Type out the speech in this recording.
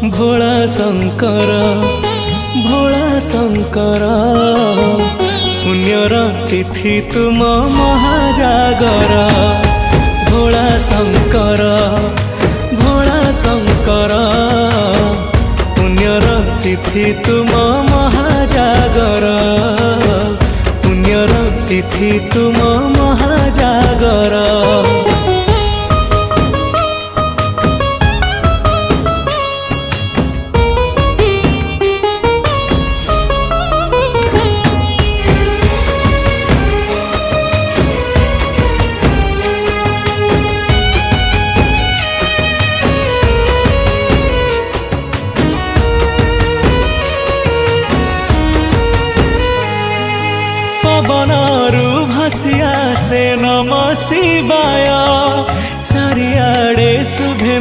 भोला शंकर भोला शंकर पुण्यर तिथि तुम महाजागर भोला शंकर पुण्यर तिथि तुम महाजागर पुण्यर तिथि तुम महाजागर। पवनरु भासिया से नम शिवाय चारिआडे शुभे